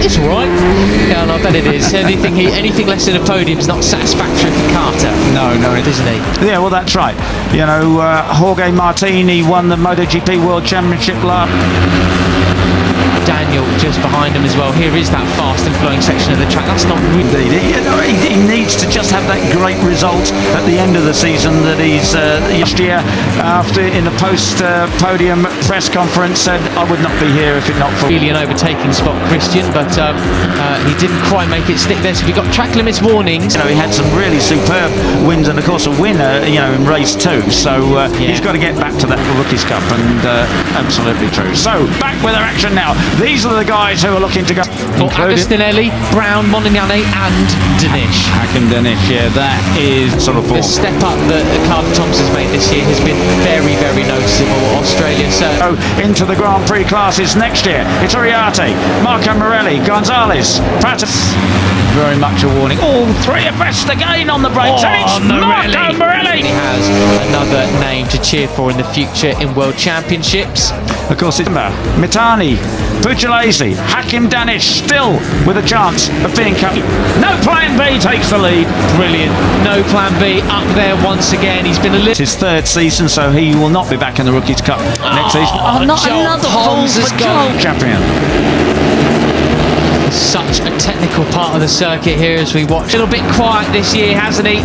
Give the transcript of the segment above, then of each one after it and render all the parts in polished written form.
It's all right. Yeah, I bet it is. Anything less than a podium is not satisfactory for Carter. No, isn't he? Yeah, well, that's right. You know, Jorge Martini won the MotoGP World Championship last. Daniel just behind him as well. Here is that fast and flowing section of the track. That's not really... Indeed, he needs to just have that great result at the end of the season that he's last year after in the post-podium press conference said, I would not be here if it not for... Really an overtaking spot, Christian, but he didn't quite make it stick there, so we got track limits warnings. You know, he had some really superb wins and of course a winner, you know, in race 2, so he's got to get back to that Rookies Cup, and absolutely true. So, back with our action now. These are the guys who are looking to go. Agostinelli, Brown, Monignane and Danish. Hakim Danish, yeah, that is sort of the step up that Carter Thompson's made this year has been very, very noticeable. Australia, so into the Grand Prix classes next year. It's Uriarte, Marco Morelli, Gonzalez, Pratis. Very much a warning. All three abreast again on the brakes, and it's Marco Morelli. He has another name to cheer for in the future in World Championships. Of course, it's Mitani, Pugliese, Hakim Danish still with a chance of being cut. No plan B takes the lead. Brilliant. No plan B up there once again. He's been a little... It's his third season, so he will not be back in the Rookies Cup next season. Oh, not another Holmes has gone. Champion. Such a technical part of the circuit here as we watch. A little bit quiet this year, hasn't he?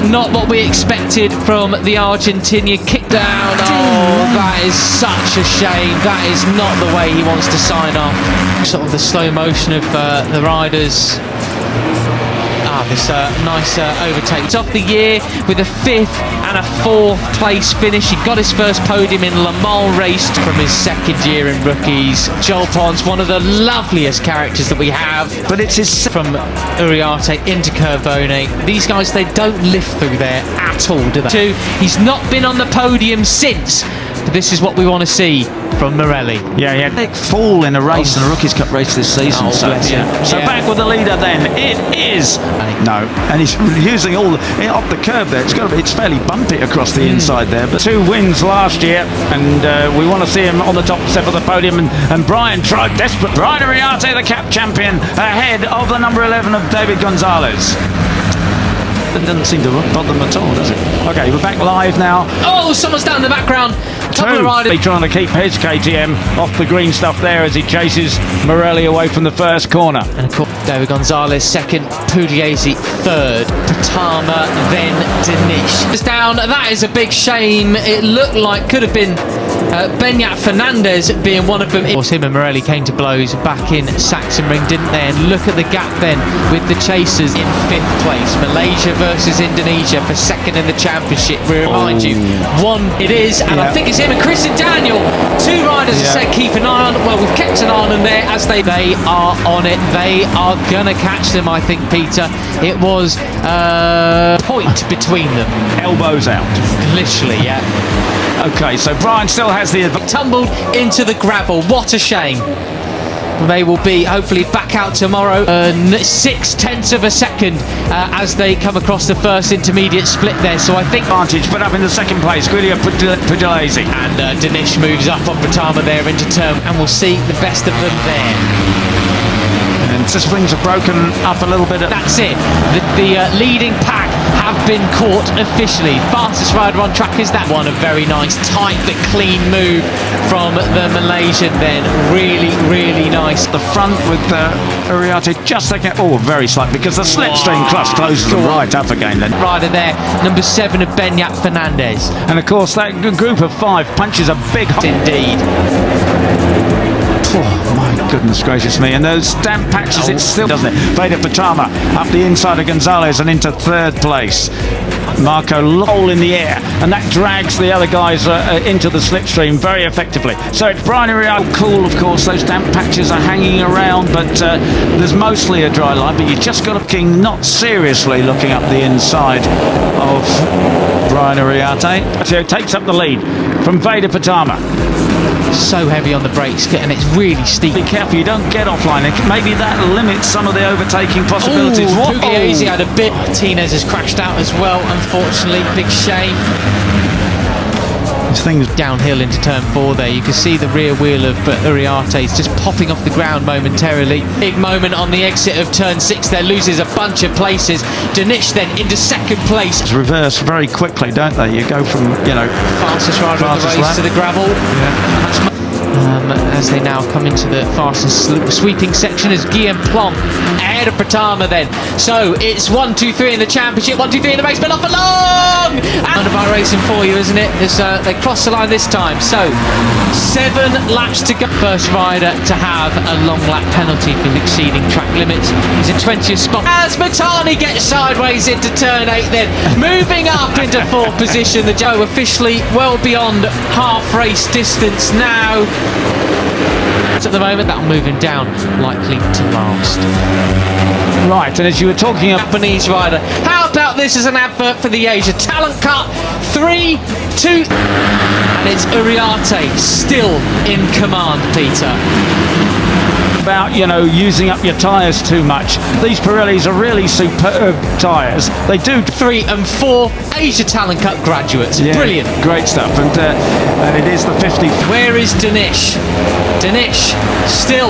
Not what we expected from the Argentinian. Kick down. Oh, that is such a shame. That is not the way he wants to sign off. Sort of the slow motion of the riders. This nice overtake. It's off the year with a 5th and a 4th place finish. He got his first podium in Le Mans race from his 2nd year in Rookies. Joel Pons, one of the loveliest characters that we have. But it's his... From Uriarte into Curvone. These guys, they don't live through there at all, do they? He's not been on the podium since. But this is what we want to see from Morelli. Yeah, he had a big fall in a race, in a Rookies Cup race this season. So back with the leader then. It is... No, and he's using all off the curb there. It's fairly bumpy across the inside there. But 2 wins last year, and we want to see him on the top step of the podium. And Brian tried desperate. Brian Uriarte, the cap champion, ahead of the number 11 of David Gonzalez. It doesn't seem to bother them at all, does it? Okay, we're back live now. Oh, someone's down in the background. He's trying to keep his KTM off the green stuff there as he chases Morelli away from the first corner. And of course, David Gonzalez 2nd, Pugliese 3rd, Patama, then Danish. It's down. That is a big shame. It looked like could have been Beñat Fernandez being one of them. Of course, him and Morelli came to blows back in Sachsenring, didn't they? And look at the gap then with the chasers in 5th place. Malaysia versus Indonesia for 2nd in the championship. We remind you, 1 it is, and I think it's him and Christian Daniel. 2 riders have said keep an eye on. Well, we've kept an eye on them there as they are on it. They are gonna catch them, I think, Peter. It was point between them. Elbows out. Literally, yeah. Okay, so Brian still has the... Tumbled into the gravel. What a shame. They will be hopefully back out tomorrow. 6/10 of a second as they come across the first intermediate split there. So I think advantage, but up in the 2nd place, Guido Pugliese. And Danish moves up on Patama there into turn, and we'll see the best of them there. And springs are broken up a little bit. That's it. The leading pack have been caught officially. Fastest rider on track is that one. A very nice, tight but clean move from the Malaysian then. Really, really nice. The front with Uriarte just taking... Oh, very slight, because the slipstream clutch closes them right up again then. Rider there, number 7 of Beñat Fernandez. And of course, that group of 5 punches a big hole. Indeed. Oh, my goodness gracious me. And those damp patches, it still doesn't it? Veda Patama up the inside of Gonzalez and into 3rd place. Marco hole in the air, and that drags the other guys into the slipstream very effectively. So it's Brian Uriarte. Cool, of course, those damp patches are hanging around, but there's mostly a dry line, but you just got looking, not seriously looking up the inside of Brian Uriarte. So takes up the lead from Veda Patama. So heavy on the brakes, and it's really steep. Be careful you don't get offline. Maybe that limits some of the overtaking possibilities. Pugliese had a bit. Martinez has crashed out as well, unfortunately. Big shame. Things downhill into turn 4 there. You can see the rear wheel of Uriarte just popping off the ground momentarily. Big moment on the exit of turn 6 there, loses a bunch of places. Danish then into second place. reverse very quickly, don't they? You go from, Fastest rider of the race lap to the gravel. Yeah. As they now come into the fastest sweeping section as Guillaume Plomb ahead of Pratama then. So it's 1, 2, 3 in the championship, 1, 2, 3 in the race, but not for long! And about racing for you, isn't it? As they cross the line this time. So 7 laps to go. First rider to have a long lap penalty for exceeding track limits. He's in 20th spot. As Matani gets sideways into turn 8 then, moving up into 4th position. The Joe officially well beyond half race distance now. At the moment, that'll move him down, likely to last. Right, and as you were talking about Japanese rider. How about this as an advert for the Asia Talent Cup? 3, 2, and it's Uriarte still in command, Peter. about, using up your tyres too much. These Pirellis are really superb tyres. They do 3 and 4 Asia Talent Cup graduates. Yeah, Brilliant. great stuff. And it is the 50. Where is Danish? Danish still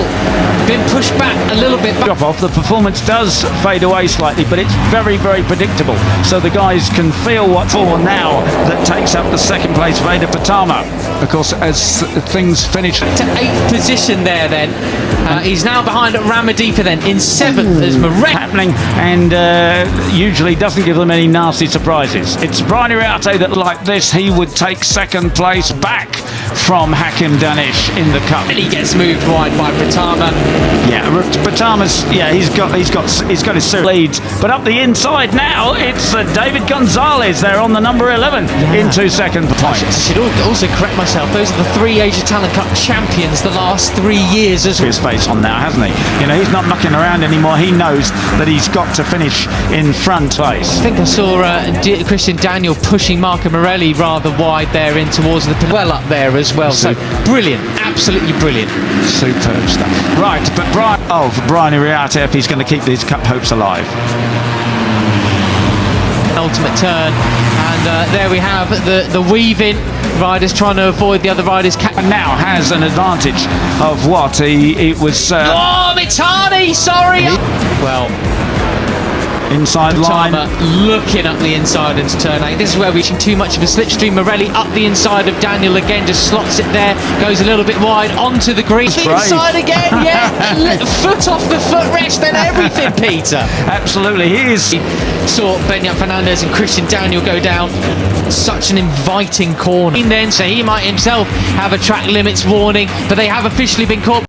been pushed back a little bit. Drop off. The performance does fade away slightly, but it's very, very predictable. So the guys can feel what's for now that takes up the second place Veda Patama. Of course, as things finish To 8th position there then. He's now behind Ramadeepa then in 7th as Marek. happening, and usually doesn't give them any nasty surprises. It's Brian Uriarte that, like this, he would take second place back from Hakim Danish in the cup. And he gets moved wide by Pratama. Yeah, Patama's he's got his serious leads, but up the inside now it's David Gonzalez there on the number 11 into second place. I should also correct myself. Those are the 3 Asia Talent Cup champions the last 3 years as well. His face on now, hasn't he? He's not mucking around anymore. He knows that he's got to finish in front place. I think I saw Christian Daniel pushing Marco Morelli rather wide there in towards the well up there as well. So brilliant, absolutely brilliant. Superb stuff. Right, but for Brian Uriarte, if he's going to keep these cup hopes alive. Ultimate turn, and there we have the weave-in. Riders trying to avoid the other riders. And now has an advantage of what it was. Oh, Mitani, sorry. Well, inside line. looking up the inside into turn 8. This is where we're reaching too much of a slipstream. Morelli up the inside of Daniel again, just slots it there, goes a little bit wide onto the green. The inside again, yeah. Foot off the footrest and everything, Peter. Absolutely, he is. Saw Benyat Fernandez and Christian Daniel go down such an inviting corner. And then, so he might himself have a track limits warning, but they have officially been caught.